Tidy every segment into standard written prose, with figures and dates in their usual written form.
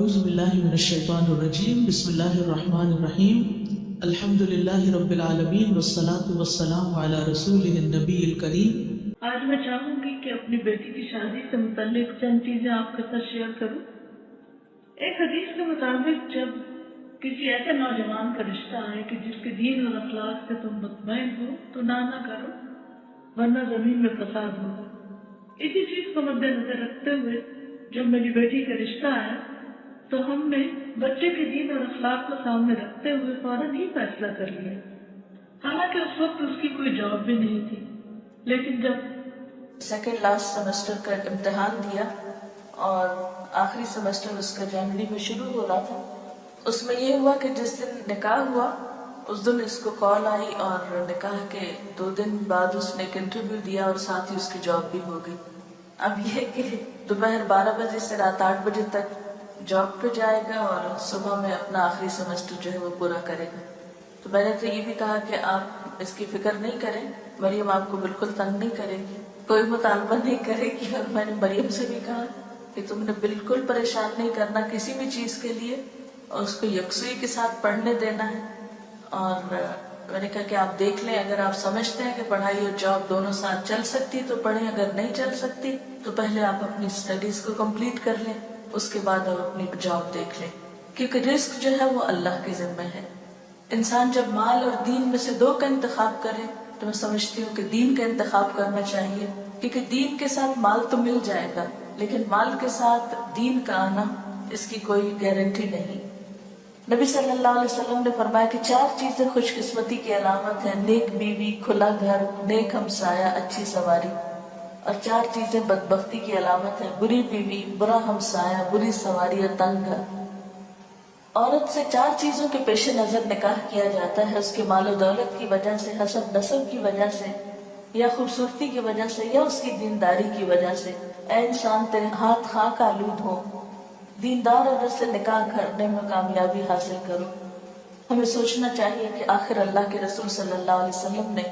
اعوذ باللہ من الشیطان الرجیم بسم اللہ الرحمن الرحیم الحمد للہ رب العالمین والصلاة والسلام علی رسولہ النبی الکریم۔ آج میں چاہوں گی کہ اپنی بیٹی کی شادی سے متعلق چند چیزیں آپ کے ساتھ شیئر کروں۔ ایک حدیث کے مطابق جب کسی ایسے نوجوان کا رشتہ آئے کہ جس کے دین اور اخلاق سے تم مطمئن ہو تو نہ کرو، ورنہ زمین میں فساد ہوگا۔ اسی چیز کو مد نظر رکھتے ہوئے جب میری بیٹی کا رشتہ آیا تو ہم نے بچے کے دین اور اخلاق کو سامنے رکھتے ہوئے فوراً ہی فیصلہ کر لیا۔ حالانکہ اس وقت اس کی کوئی جاب بھی نہیں تھی، لیکن جب سیکنڈ لاسٹ سیمسٹر کا امتحان دیا اور آخری سیمسٹر اس کا جنوری میں شروع ہو رہا تھا، اس میں یہ ہوا کہ جس دن نکاح ہوا اس دن اس کو کال آئی اور نکاح کے 2 دن بعد اس نے ایک انٹرویو دیا اور ساتھ ہی اس کی جاب بھی ہو گئی۔ اب یہ کہ دوپہر 12 بجے سے رات 8 بجے تک جاب پہ جائے گا اور صبح میں اپنا آخری سیمسٹر جو ہے وہ پورا کرے گا۔ تو میں نے تو یہ بھی کہا کہ آپ اس کی فکر نہیں کریں، مریم آپ کو بالکل تنگ نہیں کرے گی، کوئی مطالبہ نہیں کرے گی، اور میں نے مریم سے بھی کہا کہ تم نے بالکل پریشان نہیں کرنا کسی بھی چیز کے لیے، اور اس کو یکسوئی کے ساتھ پڑھنے دینا ہے۔ اور میں نے کہا کہ آپ دیکھ لیں، اگر آپ سمجھتے ہیں کہ پڑھائی اور جاب دونوں ساتھ چل سکتی تو پڑھیں، اگر نہیں چل سکتی تو پہلے آپ اپنی اسٹڈیز کو کمپلیٹ کر لیں، اس کے بعد آپ اپنی جاب دیکھ لیں، کیونکہ رزق جو ہے وہ اللہ کے ذمہ ہے۔ انسان جب مال اور دین میں سے 2 کا انتخاب کرے تو میں سمجھتی ہوں کہ دین کا انتخاب کرنا چاہیے، کیونکہ دین کے ساتھ مال تو مل جائے گا لیکن مال کے ساتھ دین کا آنا اس کی کوئی گارنٹی نہیں۔ نبی صلی اللہ علیہ وسلم نے فرمایا کہ 4 چیزیں خوش قسمتی کی علامت ہیں: نیک بیوی، کھلا گھر، نیک ہمسایہ، اچھی سواری۔ اور 4 چیزیں بدبختی کی علامت ہیں: بری بیوی، برا ہمسایہ، بری سواری اور تنگ گھر۔ عورت سے 4 چیزوں کے پیش نظر نکاح کیا جاتا ہے: اس کے مال و دولت کی وجہ سے، حسب نسب کی وجہ سے، یا خوبصورتی کی وجہ سے، یا اس کی دینداری کی وجہ سے۔ اے انسان تیرے ہاتھ خاک آلود ہو، دیندار عورت سے نکاح کرنے میں کامیابی حاصل کرو۔ ہمیں سوچنا چاہیے کہ آخر اللہ کے رسول صلی اللہ علیہ وسلم نے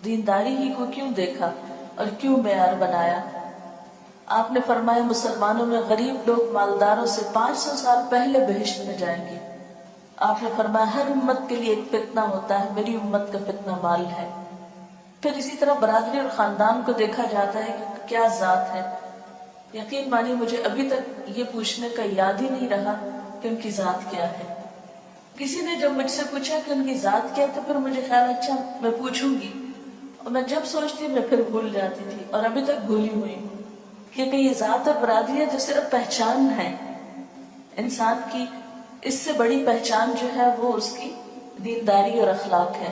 دینداری ہی کو کیوں دیکھا اور کیوں معیار بنایا؟ آپ نے فرمایا مسلمانوں میں غریب لوگ مالداروں سے 500 سال پہلے بہشت میں جائیں گے۔ آپ نے فرمایا ہر امت کے لیے ایک فتنہ ہوتا ہے، میری امت کا فتنہ مال ہے۔ پھر اسی طرح برادری اور خاندان کو دیکھا جاتا ہے کہ کیا ذات ہے۔ یقین مانی مجھے ابھی تک یہ پوچھنے کا یاد ہی نہیں رہا کہ ان کی ذات کیا ہے۔ کسی نے جب مجھ سے پوچھا کہ ان کی ذات کیا تو پھر مجھے خیال اچھا میں پوچھوں گی، اور میں جب سوچتی میں پھر بھول جاتی تھی، اور ابھی تک بھولی ہوئی ہوں، کیونکہ یہ ذات اور برادری ہے جو صرف پہچان ہے انسان کی۔ اس سے بڑی پہچان جو ہے وہ اس کی دینداری اور اخلاق ہے۔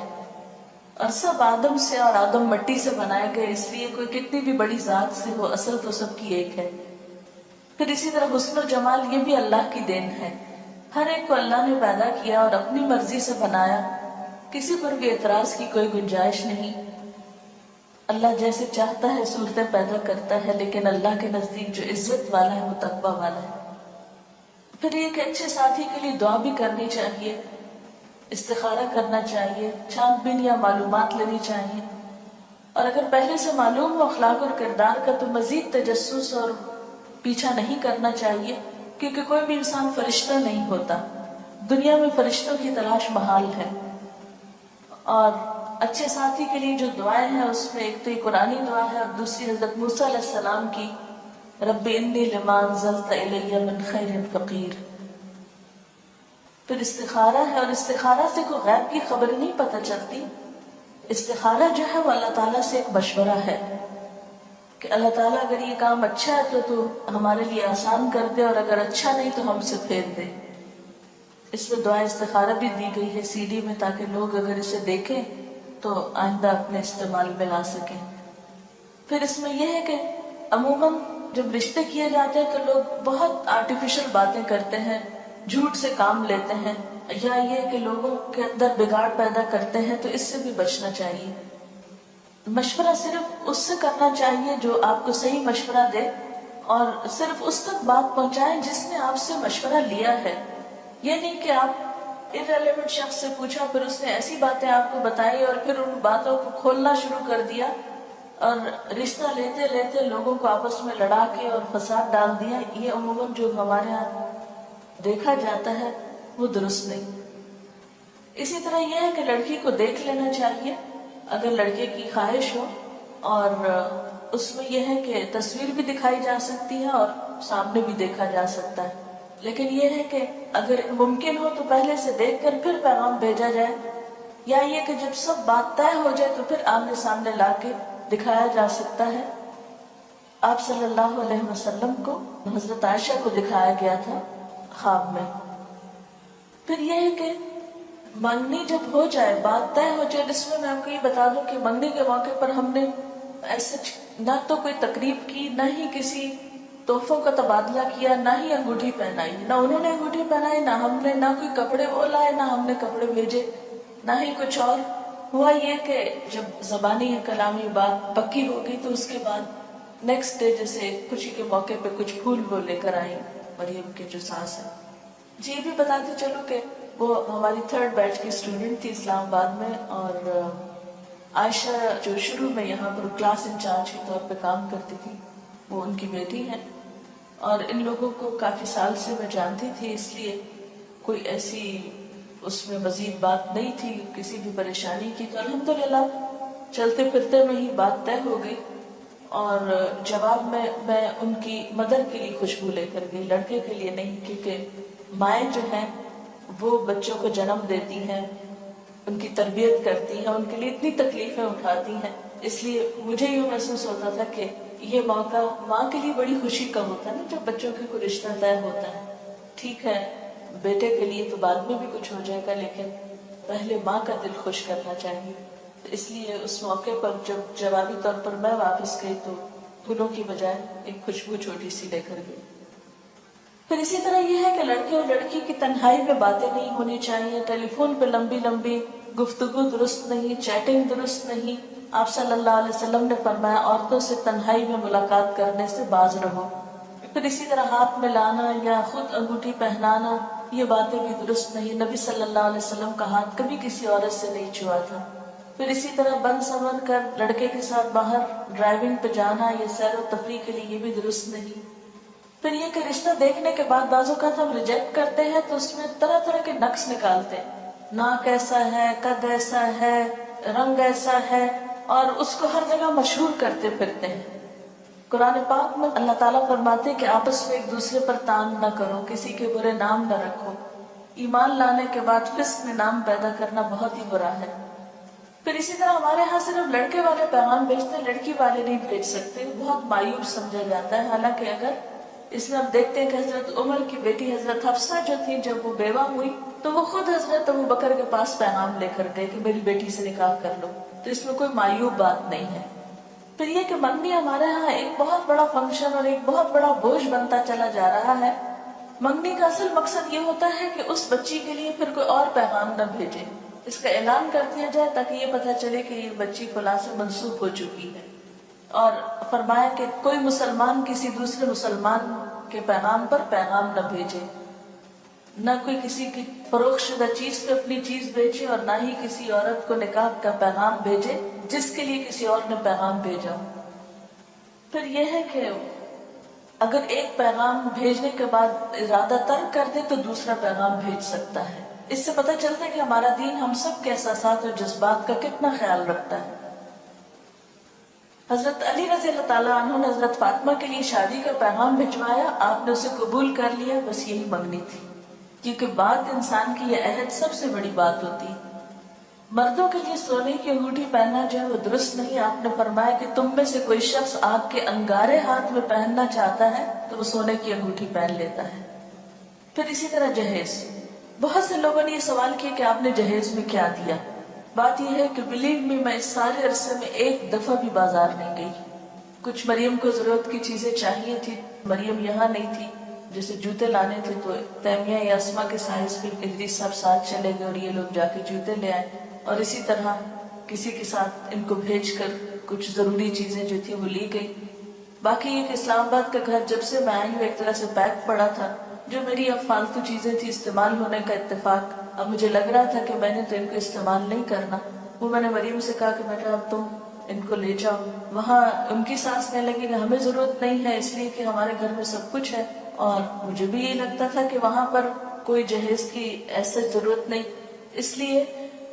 اور سب آدم سے اور آدم مٹی سے بنائے گئے، اس لیے کوئی کتنی بھی بڑی ذات سے ہو اصل تو سب کی ایک ہے۔ پھر اسی طرح حسن و جمال یہ بھی اللہ کی دین ہے۔ ہر ایک کو اللہ نے پیدا کیا اور اپنی مرضی سے بنایا، کسی پر بھی اعتراض کی کوئی گنجائش نہیں۔ اللہ جیسے چاہتا ہے صورتیں پیدا کرتا ہے، لیکن اللہ کے نزدیک جو عزت والا ہے وہ تقویٰ والا ہے۔ پھر ایک اچھے ساتھی کے لیے دعا بھی کرنی چاہیے، استخارہ کرنا چاہیے، چھان بین یا معلومات لینی چاہیے، اور اگر پہلے سے معلوم ہو اخلاق اور کردار کا تو مزید تجسس اور پیچھا نہیں کرنا چاہیے، کیونکہ کوئی بھی انسان فرشتہ نہیں ہوتا، دنیا میں فرشتوں کی تلاش محال ہے۔ اور اچھے ساتھی کے لیے جو دعائیں ہیں اس میں ایک تو یہ قرآنی دعا ہے اور دوسری حضرت موسیٰ علیہ السلام کی رب انی لما انزلت الی من خیر فقیر۔ پھر استخارہ ہے، اور استخارہ سے کوئی غیب کی خبر نہیں پتہ چلتی۔ استخارہ جو ہے وہ اللہ تعالیٰ سے ایک مشورہ ہے کہ اللہ تعالیٰ اگر یہ کام اچھا ہے تو ہمارے لیے آسان کر دے، اور اگر اچھا نہیں تو ہم سے پھیر دے۔ اس میں دعا استخارہ بھی دی گئی ہے CD میں، تاکہ لوگ اگر اسے دیکھیں تو آئندہ اپنے استعمال میں لا سکیں۔ پھر اس میں یہ ہے کہ عموماً جب رشتے کیے جاتے ہیں تو لوگ بہت آرٹیفیشل باتیں کرتے ہیں، جھوٹ سے کام لیتے ہیں، یا یہ کہ لوگوں کے اندر بگاڑ پیدا کرتے ہیں، تو اس سے بھی بچنا چاہیے۔ مشورہ صرف اس سے کرنا چاہیے جو آپ کو صحیح مشورہ دے، اور صرف اس تک بات پہنچائیں جس نے آپ سے مشورہ لیا ہے۔ یہ نہیں کہ آپ irrelevant شخص سے پوچھا، پھر اس نے ایسی باتیں آپ کو بتائی اور پھر ان باتوں کو کھولنا شروع کر دیا، اور رشتہ لیتے لیتے لوگوں کو آپس میں لڑا کے اور فساد ڈال دیا۔ یہ عموماً جو ہمارے ہاں دیکھا جاتا ہے وہ درست نہیں۔ اسی طرح یہ ہے کہ لڑکی کو دیکھ لینا چاہیے اگر لڑکے کی خواہش ہو، اور اس میں یہ ہے کہ تصویر بھی دکھائی جا سکتی ہے اور سامنے بھی دیکھا جا سکتا ہے، لیکن یہ ہے کہ اگر ممکن ہو تو پہلے سے دیکھ کر پھر پیغام بھیجا جائے، یا یہ کہ جب سب بات طے ہو جائے تو پھر آمنے سامنے لا کے دکھایا جا سکتا ہے۔ آپ صلی اللہ علیہ وسلم کو حضرت عائشہ کو دکھایا گیا تھا خواب میں۔ پھر یہ ہے کہ منگنی جب ہو جائے، بات طے ہو جائے، جس میں آپ کو یہ بتا دوں کہ منگنی کے موقع پر ہم نے ایسے نہ تو کوئی تقریب کی، نہ ہی کسی تحفوں کا تبادلہ کیا، نہ ہی انگوٹھی پہنائی، نہ انہوں نے انگوٹھی پہنائی، نہ ہم نے، نہ کوئی کپڑے وہ لائے، نہ ہم نے کپڑے بھیجے، نہ ہی کچھ اور۔ ہوا یہ کہ جب زبانی یا کلامی بات پکی ہو گئی تو اس کے بعد نیکسٹ ڈے جیسے خوشی کے موقع پہ کچھ پھول وہ لے کر آئی مریم کے جو ساس ہے۔ جی یہ بھی بتاتے چلو کہ وہ ہماری 3rd بیچ کی اسٹوڈنٹ تھی اسلام آباد میں، اور عائشہ جو شروع میں یہاں پر کلاس انچارج کے طور پہ کام کرتی تھی وہ ان کی بیٹی ہے، اور ان لوگوں کو کافی سال سے میں جانتی تھی، اس لیے کوئی ایسی اس میں مزید بات نہیں تھی کسی بھی پریشانی کی۔ تو الحمدللہ چلتے پھرتے میں ہی بات طے ہو گئی، اور جواب میں ان کی مدر کے لیے خوشبو لے کر گئی، لڑکے کے لیے نہیں، کیونکہ مائیں جو ہیں وہ بچوں کو جنم دیتی ہیں، ان کی تربیت کرتی ہیں، ان کے لیے اتنی تکلیفیں اٹھاتی ہیں، اس لیے مجھے یہ محسوس ہوتا تھا کہ یہ موقع ماں کے لیے بڑی خوشی کا ہوتا ہے نا جب بچوں کے کوئی رشتہ طے ہوتا ہے۔ ٹھیک ہے بیٹے کے لیے تو بعد میں بھی کچھ ہو جائے گا، لیکن پہلے ماں کا دل خوش کرنا چاہیے، تو اس لیے اس موقع پر جب جوابی طور پر میں واپس گئی تو پھولوں کی بجائے ایک خوشبو چھوٹی سی لے کر گئی۔ پھر اسی طرح یہ ہے کہ لڑکے اور لڑکی کی تنہائی میں باتیں نہیں ہونی چاہیے، ٹیلی فون پہ لمبی لمبی گفتگو درست نہیں، چیٹنگ درست نہیں۔ آپ صلی اللہ علیہ وسلم نے فرمایا عورتوں سے تنہائی میں ملاقات کرنے سے باز رہو۔ پھر اسی طرح ہاتھ میں لانا یا خود انگوٹھی پہنانا یہ باتیں بھی درست نہیں، نبی صلی اللہ علیہ وسلم کا ہاتھ کبھی کسی عورت سے نہیں چھوا تھا۔ پھر اسی طرح بن سنور کر لڑکے کے ساتھ باہر ڈرائیونگ پہ جانا یا سیر و تفریح کے لیے یہ بھی درست نہیں۔ پھر یہ کہ رشتہ دیکھنے کے بعد بعض اوقات ہم ریجیکٹ کرتے ہیں تو اس میں طرح طرح کے نقص نکالتے ہیں، ناک ایسا ہے، قد ایسا ہے، رنگ ایسا ہے، اور اس کو ہر جگہ مشہور کرتے پھرتے ہیں۔ قرآن پاک میں اللہ تعالیٰ فرماتے کہ آپس میں ایک دوسرے پر تان نہ کرو، کسی کے برے نام نہ رکھو۔ ایمان لانے کے بعد فسق میں نام پیدا کرنا بہت ہی برا ہے۔ پھر اسی طرح ہمارے یہاں صرف لڑکے والے پیغام بھیجتے ہیں، لڑکی والے نہیں بھیج سکتے، بہت مایوب سمجھا جاتا ہے۔ حالانکہ اگر اس میں ہم دیکھتے ہیں کہ حضرت عمر کی بیٹی حضرت حفصہ جو تھی جب وہ بیوہ ہوئی تو وہ خود حضرت ابوبکر کے پاس پیغام لے کر گئے کہ میری بیٹی سے نکاح کر لو، تو اس میں کوئی مایوب بات نہیں ہے۔ پھر یہ کہ منگنی ہمارے ہاں ایک بہت بڑا فنکشن اور ایک بہت بڑا بوجھ بنتا چلا جا رہا ہے۔ منگنی کا اصل مقصد یہ ہوتا ہے کہ اس بچی کے لیے پھر کوئی اور پیغام نہ بھیجے، اس کا اعلان کر دیا جائے تاکہ یہ پتہ چلے کہ یہ بچی فلاں سے منسوب ہو چکی ہے۔ اور فرمایا کہ کوئی مسلمان کسی دوسرے مسلمان کے پیغام پر پیغام نہ بھیجے، نہ کوئی کسی کی فروخت شدہ چیز پہ اپنی چیز بھیجے، اور نہ ہی کسی عورت کو نکاح کا پیغام بھیجے جس کے لیے کسی اور نے پیغام بھیجا۔ پھر یہ ہے کہ اگر ایک پیغام بھیجنے کے بعد ارادہ ترک کر دے تو دوسرا پیغام بھیج سکتا ہے۔ اس سے پتہ چلتا ہے کہ ہمارا دین ہم سب کے احساسات اور جذبات کا کتنا خیال رکھتا ہے۔ حضرت علی رضی اللہ تعالیٰ عنہ نے حضرت فاطمہ کے لیے شادی کا پیغام بھجوایا، آپ نے اسے قبول کر لیا، بس یہی منگنی تھی، کیونکہ بات انسان کی یہ عہد سب سے بڑی بات ہوتی ہے۔ مردوں کے لیے سونے کی انگوٹھی پہننا جو ہے وہ درست نہیں، آپ نے فرمایا کہ تم میں سے کوئی شخص آپ کے انگارے ہاتھ میں پہننا چاہتا ہے تو وہ سونے کی انگوٹھی پہن لیتا ہے۔ پھر اسی طرح جہیز، بہت سے لوگوں نے یہ سوال کیا کہ آپ نے جہیز میں کیا دیا۔ بات یہ ہے کہ بلیو می، میں اس سارے عرصے میں ایک دفعہ بھی بازار نہیں گئی۔ کچھ مریم کو ضرورت کی چیزیں چاہیے تھی، مریم یہاں نہیں تھی، جیسے جوتے لانے تھے تو تیمیہ یا اسما کے سائز پہ ادریس سب ساتھ چلے گئے اور یہ لوگ جا کے جوتے لے آئے، اور اسی طرح کسی کے ساتھ ان کو بھیج کر کچھ ضروری چیزیں جو تھی وہ لی گئی۔ باقی یہ کہ اسلام آباد کا گھر جب سے میں آئی ہوں ایک طرح سے پیک پڑا تھا، جو میری اب فالتو چیزیں تھی استعمال ہونے کا اتفاق، اب مجھے لگ رہا تھا کہ میں نے تو ان کو استعمال نہیں کرنا، وہ میں نے مریم سے کہا کہ بیٹا اب تم ان کو لے جاؤ۔ وہاں ان کی سانس کہنے لگی کہ ہمیں ضرورت نہیں ہے، اس لیے کہ ہمارے گھر میں سب کچھ ہے، اور مجھے بھی یہی لگتا تھا کہ وہاں پر کوئی جہیز کی ایسے ضرورت نہیں، اس لیے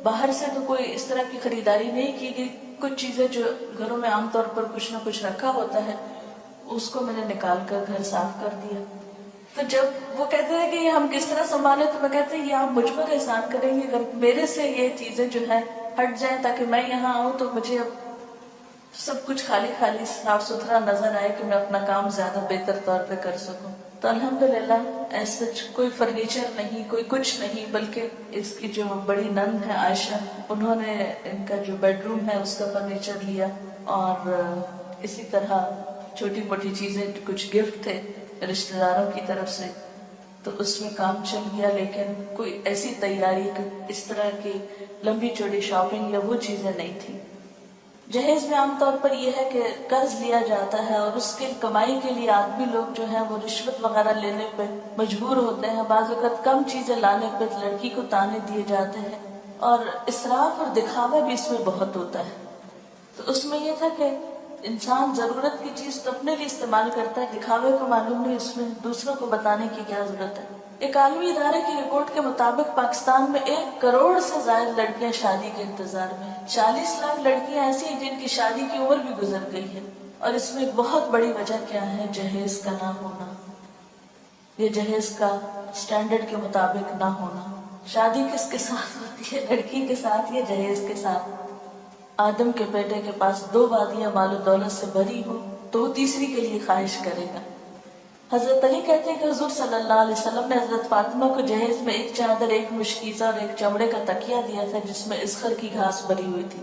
باہر سے تو کوئی اس طرح کی خریداری نہیں کی گئی. کچھ چیزیں جو گھروں میں عام طور پر کچھ نہ کچھ رکھا ہوتا ہے اس کو میں نے نکال کر گھر صاف کر دیا. تو جب وہ کہتے ہیں کہ یہ ہم کس طرح سنبھالیں، تو میں کہتے ہیں یہ آپ مجھ پر احسان کریں گے اگر میرے سے یہ چیزیں جو ہے ہٹ جائیں تاکہ میں یہاں آؤں تو مجھے اب سب کچھ خالی خالی صاف ستھرا نظر آئے کہ میں اپنا کام زیادہ بہتر طور پہ کر سکوں. تو الحمدللہ ایسا کوئی فرنیچر نہیں، کوئی کچھ نہیں، بلکہ اس کی جو بڑی نند ہے عائشہ، انہوں نے ان کا جو بیڈ روم ہے اس کا فرنیچر لیا، اور اسی طرح چھوٹی موٹی چیزیں، کچھ گفٹ تھے رشتہ داروں کی طرف سے، تو اس میں کام چل گیا. لیکن کوئی ایسی تیاری اس طرح کی لمبی چوڑی شاپنگ یا وہ چیزیں نہیں تھی. جہیز میں عام طور پر یہ ہے کہ قرض لیا جاتا ہے اور اس کی کمائی کے لیے آدمی لوگ جو ہیں وہ رشوت وغیرہ لینے پہ مجبور ہوتے ہیں. بعض اوقات کم چیزیں لانے پہ لڑکی کو تانے دیے جاتے ہیں، اور اسراف اور دکھاوا بھی اس میں بہت ہوتا ہے. تو اس میں یہ تھا کہ انسان ضرورت کی چیز تو اپنے لیے استعمال کرتا ہے، دکھاوے کو معلوم نہیں اس میں دوسروں کو بتانے کی کیا ضرورت ہے. ایک عالمی ادارے کی رپورٹ کے مطابق پاکستان میں 1 کروڑ سے زائد لڑکیاں شادی کے انتظار میں ہیں. 40 لاکھ لڑکیاں ایسی ہیں جن کی شادی کی عمر بھی گزر گئی ہے. اور اس میں ایک بہت بڑی وجہ کیا ہے؟ جہیز کا نہ ہونا، یہ جہیز کا سٹینڈرڈ کے مطابق نہ ہونا. شادی کس کے ساتھ ہوتی ہے؟ لڑکی کے ساتھ یا جہیز کے ساتھ؟ آدم کے بیٹے کے پاس 2 وادیاں مال و دولت سے بھری ہو تو وہ تیسری کے لیے خواہش کرے گا. حضرت علی کہتے ہیں کہ حضور صلی اللہ علیہ وسلم نے حضرت فاطمہ کو جہیز میں 1 چادر، 1 مشکیزہ اور 1 چمڑے کا تکیہ دیا تھا جس میں اسخر کی گھاس بھری ہوئی تھی.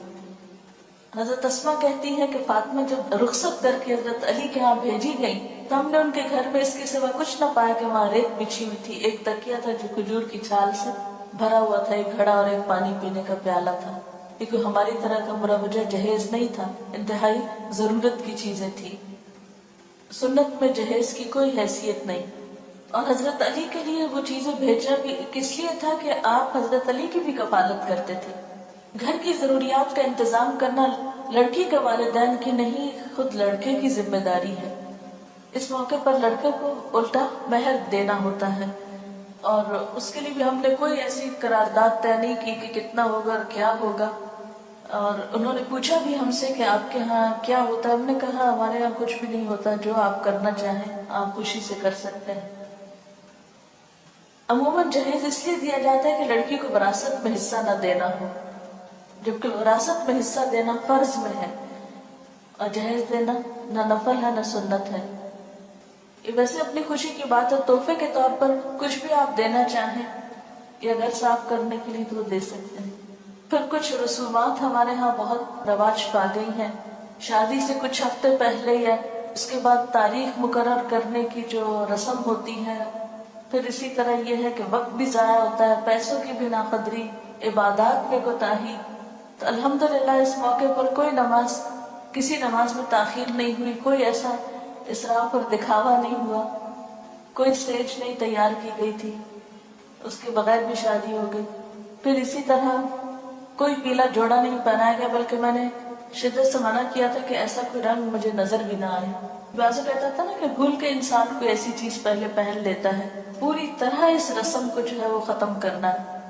حضرت اسما کہتی ہے کہ فاطمہ جب رخصت کر کے حضرت علی کے ہاں بھیجی گئی تو ہم نے ان کے گھر میں اس کے سوا کچھ نہ پایا کہ وہاں ریت بچھی ہوئی تھی، 1 تکیہ تھا جو کھجور کی چھال سے بھرا ہوا تھا، 1 گھڑا اور 1 پانی پینے کا پیالہ تھا. کیونکہ ہماری طرح کا مروجہ جہیز نہیں تھا، انتہائی ضرورت کی چیزیں تھی. سنت میں جہیز کی کوئی حیثیت نہیں. اور حضرت علی کے لیے وہ چیزیں بھیجنا بھی کس لیے تھا کہ آپ حضرت علی کی بھی کفالت کرتے تھے. گھر کی ضروریات کا انتظام کرنا لڑکی کے والدین کی نہیں، خود لڑکے کی ذمہ داری ہے. اس موقع پر لڑکے کو الٹا مہر دینا ہوتا ہے، اور اس کے لیے بھی ہم نے کوئی ایسی قرارداد طے نہیں کی کہ کتنا ہوگا اور کیا ہوگا. اور انہوں نے پوچھا بھی ہم سے کہ آپ کے ہاں کیا ہوتا ہے. ہم نے کہا ہمارے یہاں کچھ بھی نہیں ہوتا، جو آپ کرنا چاہیں آپ خوشی سے کر سکتے ہیں. عموماً جہیز اس لیے دیا جاتا ہے کہ لڑکی کو وراثت میں حصہ نہ دینا ہو، جبکہ وراثت میں حصہ دینا فرض میں ہے اور جہیز دینا نہ نفل ہے نہ سنت ہے. یہ ویسے اپنی خوشی کی بات ہے، تحفے کے طور پر کچھ بھی آپ دینا چاہیں یا گھر صاف کرنے کے لیے تو وہ دے سکتے ہیں. پھر کچھ رسومات ہمارے ہاں بہت رواج پا گئی ہیں. شادی سے کچھ ہفتے پہلے یا اس کے بعد تاریخ مقرر کرنے کی جو رسم ہوتی ہے، پھر اسی طرح یہ ہے کہ وقت بھی ضائع ہوتا ہے، پیسوں کی بھی ناقدری، عبادات میں کوتاہی. تو الحمدللہ اس موقع پر کوئی نماز، کسی نماز میں تاخیر نہیں ہوئی، کوئی ایسا اسراف اور دکھاوا نہیں ہوا، کوئی اسٹیج نہیں تیار کی گئی تھی، اس کے بغیر بھی شادی ہو گئی. پھر اسی طرح کوئی پیلا جوڑا نہیں پہنایا گیا، بلکہ میں نے شدت سے منع کیا تھا کہ ایسا کوئی رنگ مجھے نظر بھی نہ آئے. بعض کہتا تھا نا کہ بھول کے انسان کوئی ایسی چیز پہلے پہن لیتا ہے. پوری طرح اس رسم کو جو ہے وہ ختم کرنا ہے.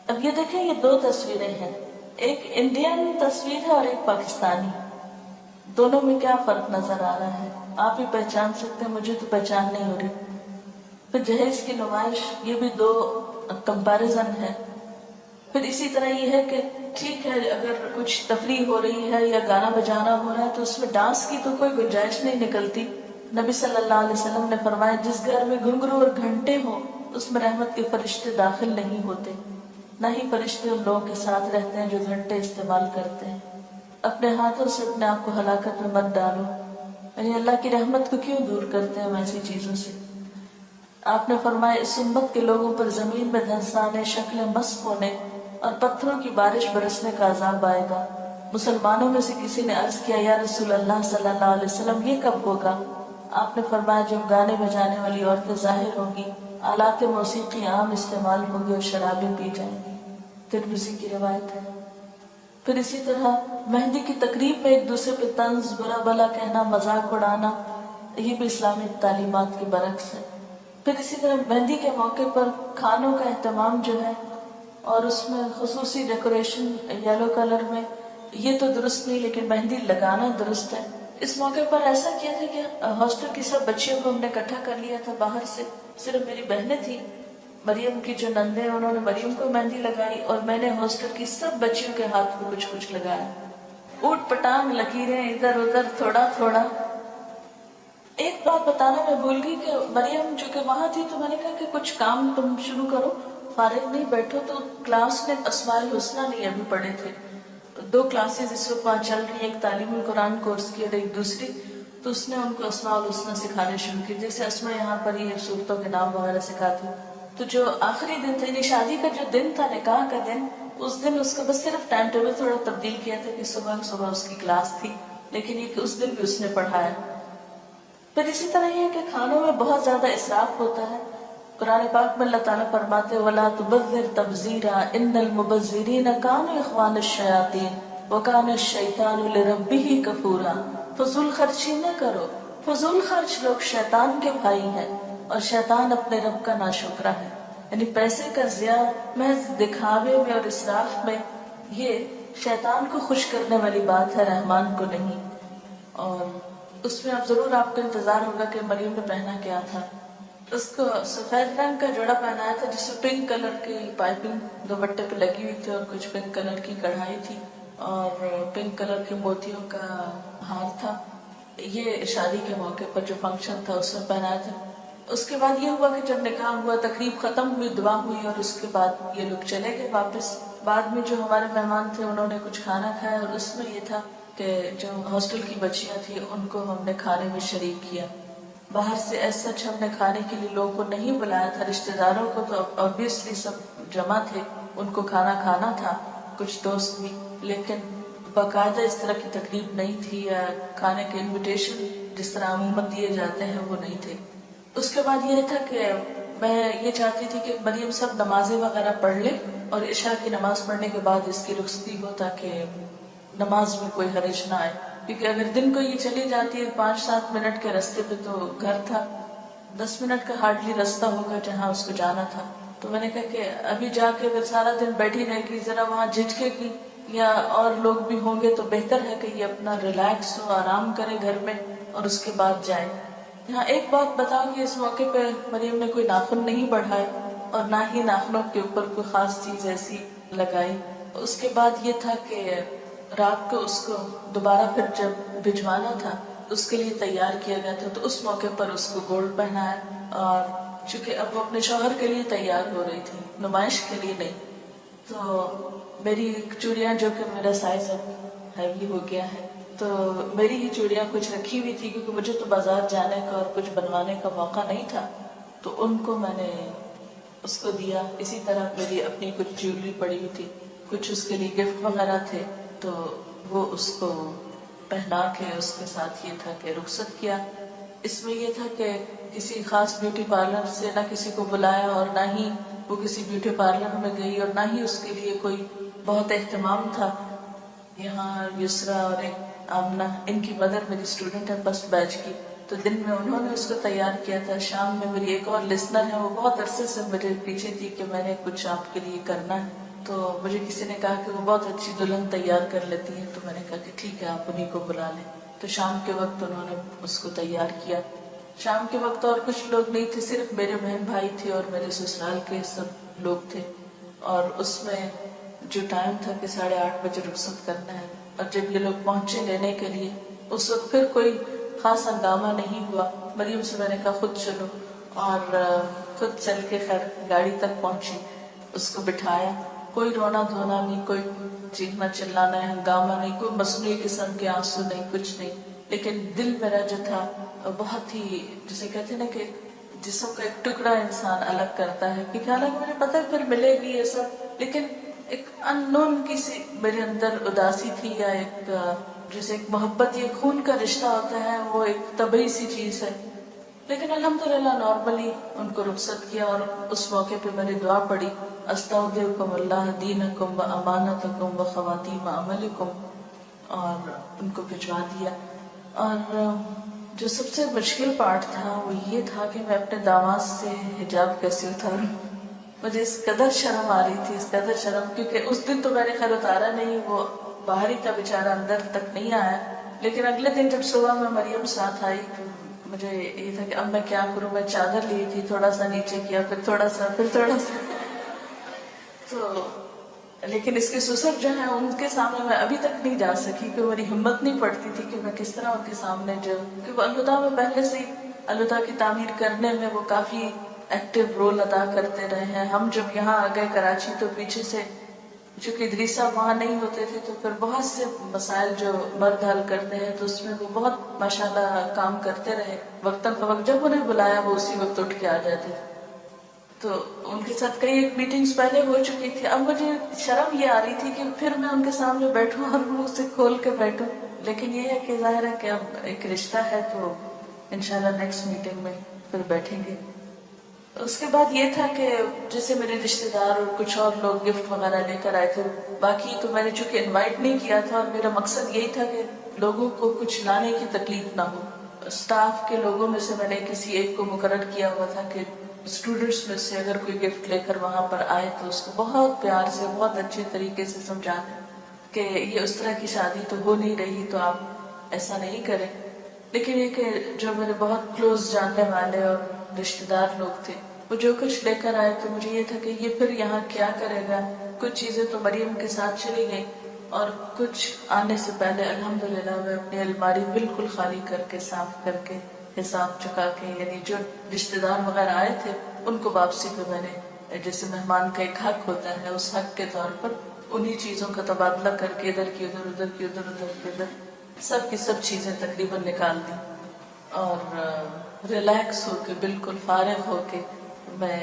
اب یہ دیکھیں، یہ 2 تصویریں ہیں، ایک انڈین تصویر ہے اور ایک پاکستانی. دونوں میں کیا فرق نظر آ رہا ہے؟ آپ ہی پہچان سکتے ہیں، مجھے تو پہچان نہیں ہو رہی. پھر جہیز کی نمائش، یہ بھی 2 کمپیریزن ہے. پھر اسی طرح یہ ہے کہ ٹھیک ہے اگر کچھ تفریح ہو رہی ہے یا گانا بجانا ہو رہا ہے تو اس میں ڈانس کی تو کوئی گنجائش نہیں نکلتی. نبی صلی اللہ علیہ وسلم نے فرمایا جس گھر میں گھنگرو اور گھنٹے ہوں اس میں رحمت کے فرشتے داخل نہیں ہوتے، نہ ہی فرشتے ان لوگوں کے ساتھ رہتے ہیں جو گھنٹے استعمال کرتے ہیں. اپنے ہاتھوں سے اپنے آپ کو ہلاکت میں مت ڈالو، یعنی اللہ کی رحمت کو کیوں دور کرتے ہیں ایسی چیزوں سے. آپ نے فرمایا اس امت کے لوگوں پر زمین میں دھنسانے، شکلیں مسخ ہونے اور پتھروں کی بارش برسنے کا عذاب آئے گا. مسلمانوں میں سے کسی نے عرض کیا یا رسول اللہ صلی اللہ علیہ وسلم یہ کب ہوگا؟ آپ نے فرمایا جب گانے بجانے والی عورتیں ظاہر ہوں گی، آلات موسیقی عام استعمال ہوں گے اور شرابیں پی جائیں گی. ترمذی کی روایت ہے. پھر اسی طرح مہندی کی تقریب میں ایک دوسرے پہ طنز، برا بلا کہنا، مذاق اڑانا، یہ بھی اسلامی تعلیمات کے برعکس ہے. پھر اسی طرح مہندی کے موقع پر کھانوں کا اہتمام جو ہے اور اس میں خصوصی ڈیکوریشن یلو کلر میں، یہ تو درست نہیں، لیکن مہندی لگانا درست ہے۔ اس موقع پر ایسا کیا تھا کہ ہاسٹل کی سب بچیوں کو ہم نے اکٹھا کر لیا تھا باہر سے، صرف میری بہنیں تھیں، مریم کی جو نندیں انہوں نے مریم کو مہندی لگائی اور میں نے ہاسٹل کی سب بچیوں کے ہاتھ کو کچھ کچھ لگایا، اوٹ پٹانگ لکیریں ادھر ادھر تھوڑا تھوڑا۔ ایک بات بتانا میں بھول گئی کہ مریم جو کہ وہاں تھی تو میں نے کہا کہ کچھ کام تم شروع کرو، فارغ نہیں بیٹھو، تو کلاس نے اسماء الحسنہ نہیں ابھی پڑھے تھے، 2 کلاسز اس وقت وہاں چل رہی ہیں، ایک تعلیم القرآن کورس کی اور ایک دوسری، تو اس نے ان کو اسماء الحسنہ سکھانے شروع کی، جیسے اسماء یہاں پر یہ صورتوں کے نام وغیرہ سکھاتی۔ تو جو آخری دن تھا، یعنی شادی کا جو دن تھا، نکاح کا دن، اس دن اس کا بس صرف ٹائم ٹیبل تھوڑا تبدیل کیا تھا کہ صبح اس کی کلاس تھی، لیکن یہ کہ اس دن بھی اس نے پڑھایا۔ پھر اسی طرح یہ کہ کھانوں میں بہت زیادہ اسراف ہوتا ہے۔ قرآن پاک میں اللہ تعالیٰ فرماتے وَلَا تُبَذِّرْ تَبْذِيرًا إِنَّ الْمُبَذِّرِينَ كَانُوا إِخْوَانَ الشَّيَاطِينِ وَكَانَ الشَّيْطَانُ لِرَبِّهِ كَفُورًا۔ فضول خرچی نہ کرو، فضول خرچ لوگ شیطان کے بھائی ہیں اور شیطان اپنے رب کا ناشکرا ہے۔ یعنی پیسے کا ضیاع محض دکھاوے میں اور اسراف میں، یہ شیطان کو خوش کرنے والی بات ہے، رحمان کو نہیں۔ اور اس میں اب ضرور آپ کو انتظار ہوگا کہ مریم نے پہنا کیا تھا۔ اس کو سفید رنگ کا جوڑا پہنایا تھا جس میں پنک کلر کی پائپنگ دوپٹے پہ لگی ہوئی تھی اور کچھ پنک کلر کی کڑھائی تھی اور پنک کلر کے موتیوں کا ہار تھا۔ یہ شادی کے موقع پر جو فنکشن تھا اس میں پہنایا تھا۔ اس کے بعد یہ ہوا کہ جب نکاح ہوا، تقریب ختم ہوئی، دعا ہوئی اور اس کے بعد یہ لوگ چلے گئے واپس۔ بعد میں جو ہمارے مہمان تھے انہوں نے کچھ کھانا کھایا اور اس میں یہ تھا کہ جو ہاسٹل کی بچیاں تھیں ان کو ہم نے کھانے میں شریک کیا۔ باہر سے ایسا ہم نے کھانے کے لیے لوگوں کو نہیں بلایا تھا، رشتہ داروں کو تو obviously سب جمع تھے، ان کو کھانا کھانا تھا، کچھ دوست بھی، لیکن باقاعدہ اس طرح کی تقریب نہیں تھی یا کھانے کے انویٹیشن جس طرح عموماً دیے جاتے ہیں وہ نہیں تھے۔ اس کے بعد یہ تھا کہ میں یہ چاہتی تھی کہ مریم سب نمازیں وغیرہ پڑھ لے اور عشاء کی نماز پڑھنے کے بعد اس کی رخصتی ہو تاکہ نماز میں کوئی حرج نہ آئے، کیونکہ اگر دن کو یہ چلی جاتی ہے 5-7 منٹ کے راستے پہ، تو گھر تھا 10 منٹ کا ہارڈلی راستہ ہوگا جہاں اس کو جانا تھا، تو میں نے کہا کہ ابھی جا کے اگر سارا دن بیٹھی رہے گی، ذرا وہاں جھجکے گی یا اور لوگ بھی ہوں گے، تو بہتر ہے کہ یہ اپنا ریلیکس ہو، آرام کرے گھر میں اور اس کے بعد جائے۔ یہاں ایک بات بتاؤں کہ اس موقع پہ مریم نے کوئی ناخن نہیں بڑھائے اور نہ ہی ناخنوں کے اوپر کوئی خاص چیز ایسی لگائی۔ اس کے بعد یہ تھا کہ رات کو اس کو دوبارہ پھر جب بھجوانا تھا اس کے لیے تیار کیا گیا تھا، تو اس موقع پر اس کو گولڈ پہنایا، اور چونکہ اب وہ اپنے شوہر کے لیے تیار ہو رہی تھی، نمائش کے لیے نہیں، تو میری چوڑیاں جو کہ میرا سائز اب ہیوی ہو گیا ہے، تو میری ہی چوڑیاں کچھ رکھی ہوئی تھی کیونکہ مجھے تو بازار جانے کا اور کچھ بنوانے کا موقع نہیں تھا، تو ان کو میں نے اس کو دیا۔ اسی طرح میری اپنی کچھ جیولری پڑی ہوئی تھی، کچھ اس کے لیے گفٹ وغیرہ تھے، تو وہ اس کو پہنا کے اس کے ساتھ یہ تھا کہ رخصت کیا۔ اس میں یہ تھا کہ کسی خاص بیوٹی پارلر سے نہ کسی کو بلایا اور نہ ہی وہ کسی بیوٹی پارلر میں گئی اور نہ ہی اس کے لیے کوئی بہت اہتمام تھا۔ یہاں یسرا اور ایک آمنہ، ان کی مدر میری اسٹوڈنٹ ہے فرسٹ بیچ کی، تو دن میں انہوں نے اس کو تیار کیا تھا، شام میں میری ایک اور لسنر ہے، وہ بہت عرصے سے میرے پیچھے تھی کہ میں نے کچھ آپ کے لیے کرنا ہے، تو مجھے کسی نے کہا کہ وہ بہت اچھی دلہن تیار کر لیتی ہیں، تو میں نے کہا کہ ٹھیک ہے آپ انہیں کو بلا لیں، تو شام کے وقت انہوں نے اس کو تیار کیا۔ شام کے وقت اور کچھ لوگ نہیں تھے، صرف میرے بہن بھائی تھے اور میرے سسرال کے سب لوگ تھے، اور اس میں جو ٹائم تھا کہ 8:30 بجے رخصت کرنا ہے، اور جب یہ لوگ پہنچے لینے کے لیے اس وقت پھر کوئی خاص ہنگامہ نہیں ہوا۔ مریم سے میں نے کہا خود چلو، اور خود چل کے خیر گاڑی تک پہنچی، اس کو بٹھایا، کوئی رونا دھونا نہیں، کوئی چیخنا چلانا ہے، ہنگامہ نہیں، کوئی مصنوعی قسم کے آنسو نہیں، کچھ نہیں، لیکن دل میرا جو تھا بہت ہی، جسے کہتے ہیں نا کہ جسم کا ایک ٹکڑا انسان الگ کرتا ہے، کہ حالانکہ مجھے پتہ ہے پھر ملے گی یہ سب، لیکن ایک ان نون کی سی میرے اندر اداسی تھی، یا ایک جیسے ایک محبت، یہ خون کا رشتہ ہوتا ہے، وہ ایک طبعی سی چیز ہے، لیکن الحمدللہ نارملی ان کو رخصت کیا، اور اس موقع پہ میں نے دعا پڑھی، استودعکم اللہ دینکم و امانتکم و خواتیم عملکم، اور ان کو بھجوا دیا۔ اور جو سب سے مشکل پارٹ تھا وہ یہ تھا کہ میں اپنے داماد سے حجاب کیسے اتاروں. مجھے اس قدر شرم آ رہی تھی، اس قدر شرم، کیونکہ اس دن تو میں نے خیر اتارا نہیں، وہ باہر ہی تھا بیچارہ، اندر تک نہیں آیا. لیکن اگلے دن جب صبح میں مریم ساتھ آئی تو مجھے یہ تھا کہ اب میں کیا کروں. میں چادر لی تھی، تھوڑا سا نیچے کیا، پھر تھوڑا سا، پھر تھوڑا سا. تو لیکن اس کے سسر جو ہیں ان کے سامنے میں ابھی تک نہیں جا سکی، کہ میری ہمت نہیں پڑتی تھی کہ میں کس طرح ان کے سامنے جاؤں، کہ وہ الوداع میں پہلے سے ہی الوداع کی تعمیر کرنے میں وہ کافی ایکٹیو رول ادا کرتے رہے ہیں. ہم جب یہاں آ گئے کراچی تو پیچھے سے چونکہ ادریس صاحب وہاں نہیں ہوتے تھے تو پھر بہت سے مسائل جو مرد حل کرتے ہیں تو اس میں وہ بہت ماشاءاللہ کام کرتے رہے. وقتاً فوقت جب انہیں بلایا وہ اسی وقت اٹھ کے آ جاتے تھے. تو ان کے ساتھ کئی ایک میٹنگز پہلے ہو چکی تھی. اب مجھے شرم یہ آ رہی تھی کہ پھر میں ان کے سامنے بیٹھوں اور منہ سے کھول کے بیٹھوں. لیکن یہ ہے کہ ظاہر ہے کہ اب ایک رشتہ ہے تو انشاءاللہ نیکسٹ میٹنگ میں پھر بیٹھیں گے. اس کے بعد یہ تھا کہ جیسے میرے رشتے دار اور کچھ اور لوگ گفٹ وغیرہ لے کر آئے تھے. باقی تو میں نے چونکہ انوائٹ نہیں کیا تھا اور میرا مقصد یہی تھا کہ لوگوں کو کچھ لانے کی تکلیف نہ ہو. اسٹاف کے لوگوں میں سے میں نے کسی ایک کو مقرر کیا ہوا تھا کہ اسٹوڈنٹس میں سے اگر کوئی گفٹ لے کر وہاں پر آئے تو اس کو بہت پیار سے بہت اچھے طریقے سے سمجھانا کہ یہ اس طرح کی شادی تو ہو نہیں رہی تو آپ ایسا نہیں کریں. لیکن یہ کہ جو میرے بہت کلوز جاننے والے اور رشتے دار لوگ تھے وہ جو کچھ لے کر آئے تو مجھے یہ تھا کہ یہ پھر یہاں کیا کرے گا. کچھ چیزیں تو مریم کے ساتھ چلی گئی اور کچھ آنے سے پہلے الحمدللہ میں اپنی الماری بالکل خالی کر کے صاف کر کے حساب چکا کے یعنی جو رشتے دار وغیرہ آئے تھے ان کو واپسی پہ میں نے جیسے مہمان کا ایک حق ہوتا ہے اس حق کے طور پر انہی چیزوں کا تبادلہ کر کے ادھر کی ادھر ادھر کی ادھر ادھر کی ادھر سب کی سب چیزیں تقریباً نکال دی اور ریلیکس ہو کے بالکل فارغ ہو کے میں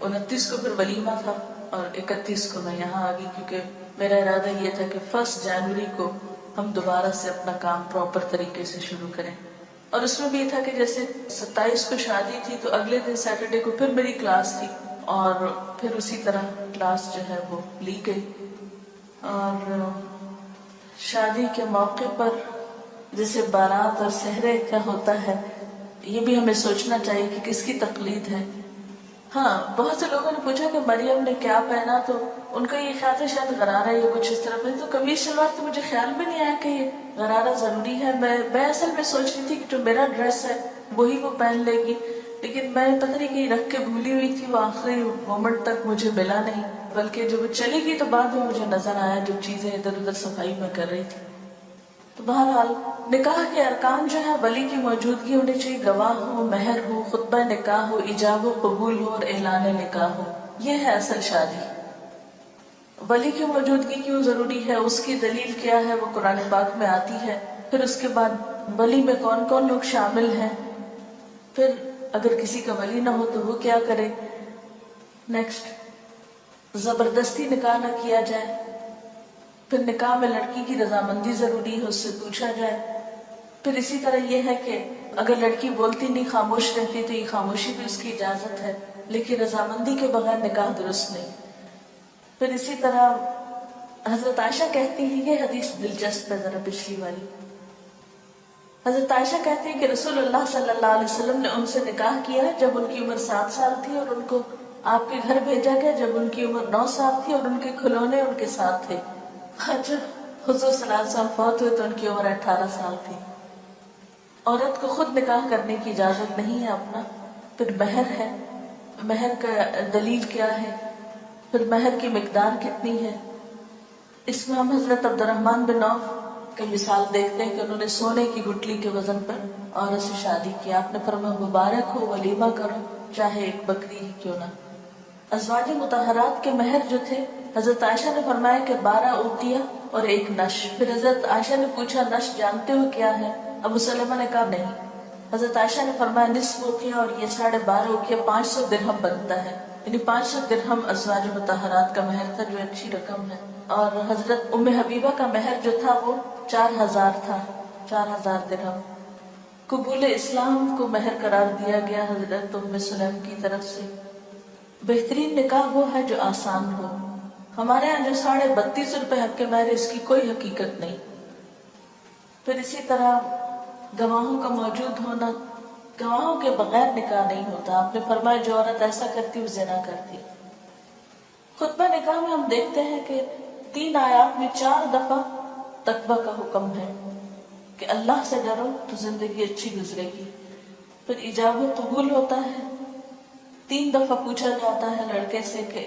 29 کو پھر ولیمہ تھا اور 31 کو میں یہاں آ گئی کیونکہ میرا ارادہ یہ تھا کہ 1 جنوری کو ہم دوبارہ سے اپنا کام پراپر طریقے سے شروع کریں. اور اس میں بھی یہ تھا کہ جیسے 27 کو شادی تھی تو اگلے دن سیٹرڈے کو پھر میری کلاس تھی اور پھر اسی طرح کلاس جو ہے وہ لی گئی. اور شادی کے موقع پر جیسے بارات اور سہرے کا ہوتا ہے یہ بھی ہمیں سوچنا چاہیے کہ کس کی تقلید ہے. ہاں بہت سے لوگوں نے پوچھا کہ مریم نے کیا پہنا تو ان کا یہ خیال تھا شاید غرارہ یا کچھ اس طرح. میں تو قمیص شلوار تو مجھے خیال میں نہیں آیا کہ یہ غرارہ ضروری ہے. میں اصل میں سوچ رہی تھی کہ جو میرا ڈریس ہے وہی وہ پہن لے گی لیکن میں پتہ نہیں کہیں رکھ کے بھولی ہوئی تھی. وہ آخری مومنٹ تک مجھے ملا نہیں بلکہ جب وہ چلی گئی تو بعد میں مجھے نظر آیا جو چیزیں ادھر ادھر صفائی میں کر رہی تھی. تو بہرحال نکاح کے ارکان جو ہے ولی کی موجودگی ہونی چاہیے، گواہ ہو، مہر ہو، خطبہ نکاح ہو، ایجاب و قبول ہو اور اعلان نکاح ہو. یہ ہے اصل شادی. ولی کی موجودگی کیوں ضروری ہے اس کی دلیل کیا ہے وہ قرآن پاک میں آتی ہے. پھر اس کے بعد ولی میں کون کون لوگ شامل ہیں، پھر اگر کسی کا ولی نہ ہو تو وہ کیا کرے. نیکسٹ زبردستی نکاح نہ کیا جائے. پھر نکاح میں لڑکی کی رضامندی ضروری ہے، اس سے پوچھا جائے. پھر اسی طرح یہ ہے کہ اگر لڑکی بولتی نہیں خاموش رہتی تو یہ خاموشی بھی اس کی اجازت ہے لیکن رضامندی کے بغیر نکاح درست نہیں. پھر اسی طرح حضرت عائشہ کہتی ہیں، یہ حدیث دلچسپ ہے ذرا پچھلی والی. حضرت عائشہ کہتی ہیں کہ رسول اللہ صلی اللہ علیہ وسلم نے ان سے نکاح کیا جب ان کی عمر 7 سال تھی اور ان کو آپ کے گھر بھیجا گیا جب ان کی عمر 9 سال تھی اور ان کے کھلونے ان کے ساتھ تھے. جب حضور صلی اللہ علیہ وسلم فوت ہوئے تو ان کی عمر 18 سال تھی. عورت کو خود نکاح کرنے کی اجازت نہیں ہے اپنا. پھر مہر ہے، مہر کا دلیل کیا ہے، پھر مہر کی مقدار کتنی ہے. اس میں ہم حضرت عبد الرحمن بن عوف کی مثال دیکھتے ہیں کہ انہوں نے سونے کی گٹلی کے وزن پر عورت سے شادی کی. آپ نے فرمایا مبارک ہو، ولیمہ کرو چاہے ایک بکری ہی کیوں نہ. ازواج مطہرات کے مہر جو تھے حضرت عائشہ نے فرمایا کہ 12 اوقیہ اور 1 نش. پھر حضرت عائشہ نے پوچھا نش جانتے ہو کیا ہے؟ ابو سلمہ نے کہا نہیں. حضرت عائشہ نے فرمایا نصف اوقیہ اور یہ 12.5 اوقیہ 500 درہم بنتا ہے. یعنی 500 درہم ازواج مطہرات کا مہر تھا جو اچھی رقم ہے. اور حضرت ام حبیبہ کا مہر جو تھا وہ 4000 تھا، 4000 درہم. قبول اسلام کو مہر قرار دیا گیا حضرت ام سلیم کی طرف سے. بہترین نکاح وہ ہے جو آسان ہو. ہمارے یہاں جو 32.5 روپے حق کے مہر اس کی کوئی حقیقت نہیں. پھر اسی طرح گواہوں کا موجود ہونا، گواہوں کے بغیر نکاح نہیں ہوتا. آپ نے فرمایا جو عورت ایسا کرتی وہ زنا کرتی. خطبہ نکاح میں ہم دیکھتے ہیں کہ 3 آیات میں 4 دفعہ تقویٰ کا حکم ہے کہ اللہ سے ڈرو تو زندگی اچھی گزرے گی. پھر ایجاب و قبول ہوتا ہے. 3 دفعہ پوچھا جاتا ہے لڑکے سے کہ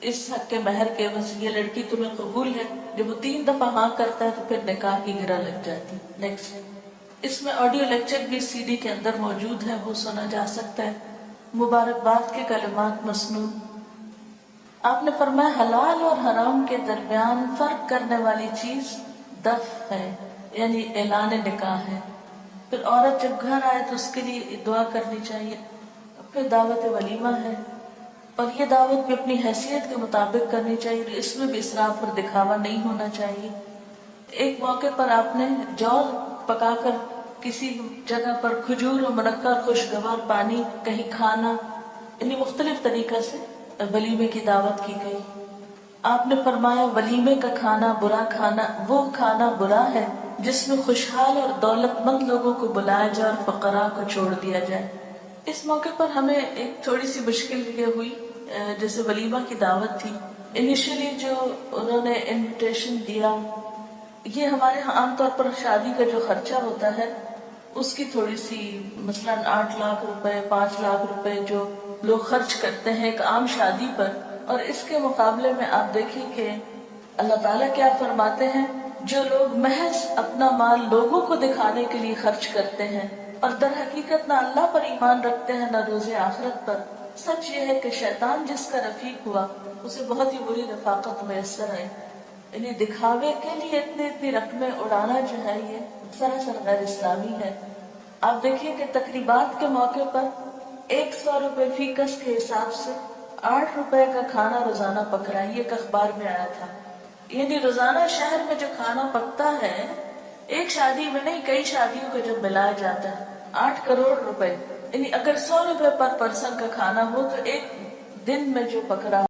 اس حق کے مہر کے بس یہ لڑکی تمہیں قبول ہے. جب وہ 3 دفعہ ہاں کرتا ہے تو پھر نکاح کی گرہ لگ جاتی. نیکسٹ، اس میں آڈیو لیکچر بھی سی ڈی کے اندر موجود ہے، وہ سنا جا سکتا ہے. مبارکباد کے کلمات مسنون. آپ نے فرمایا حلال اور حرام کے درمیان فرق کرنے والی چیز دف ہے، یعنی اعلان نکاح ہے. پھر عورت جب گھر آئے تو اس کے لیے دعا کرنی چاہیے. پھر دعوت ولیمہ ہے، اور یہ دعوت بھی اپنی حیثیت کے مطابق کرنی چاہیے. اس میں بھی اسراف اور دکھاوا نہیں ہونا چاہیے. ایک موقع پر آپ نے جو پکا کر کسی جگہ پر کھجور و منقع خوشگوار پانی، کہیں کھانا، یعنی مختلف طریقے سے ولیمے کی دعوت کی گئی. آپ نے فرمایا ولیمے کا کھانا برا کھانا وہ کھانا برا ہے جس میں خوشحال اور دولت مند لوگوں کو بلایا جائے اور فقراء کو چھوڑ دیا جائے. اس موقع پر ہمیں ایک تھوڑی سی مشکل یہ ہوئی، جیسے ولیمہ کی دعوت تھی، انیشلی جو انہوں نے انویٹیشن دیا، یہ ہمارے ہاں عام طور پر شادی کا جو خرچہ ہوتا ہے اس کی تھوڑی سی، مثلاً 8 لاکھ روپے 5 لاکھ روپے جو لوگ خرچ کرتے ہیں ایک عام شادی پر، اور اس کے مقابلے میں آپ دیکھیں کہ اللہ تعالیٰ کیا فرماتے ہیں، جو لوگ محض اپنا مال لوگوں کو دکھانے کے لیے خرچ کرتے ہیں اور در حقیقت نہ اللہ پر ایمان رکھتے ہیں نہ روز آخرت پر، سچ یہ ہے کہ شیطان جس کا رفیق ہوا اسے بہت ہی بری رفاقت میسر آئی. یعنی دکھاوے کے لیے اتنی رقمیں اڑانا جو ہے یہ سراسر غیر اسلامی ہے. آپ دیکھیے کہ تقریبات کے موقع پر 100 روپے فی کس کے حساب سے 8 روپے کا کھانا روزانہ پک رہا ہے. یہ ایک اخبار میں آیا تھا. یعنی روزانہ شہر میں جو کھانا پکتا ہے ایک شادی میں نہیں کئی شادیوں کو جب ملایا جاتا ہے 8 کروڑ روپے. یعنی اگر 100 روپے پر پرسن کا کھانا ہو تو ایک دن میں جو پک رہا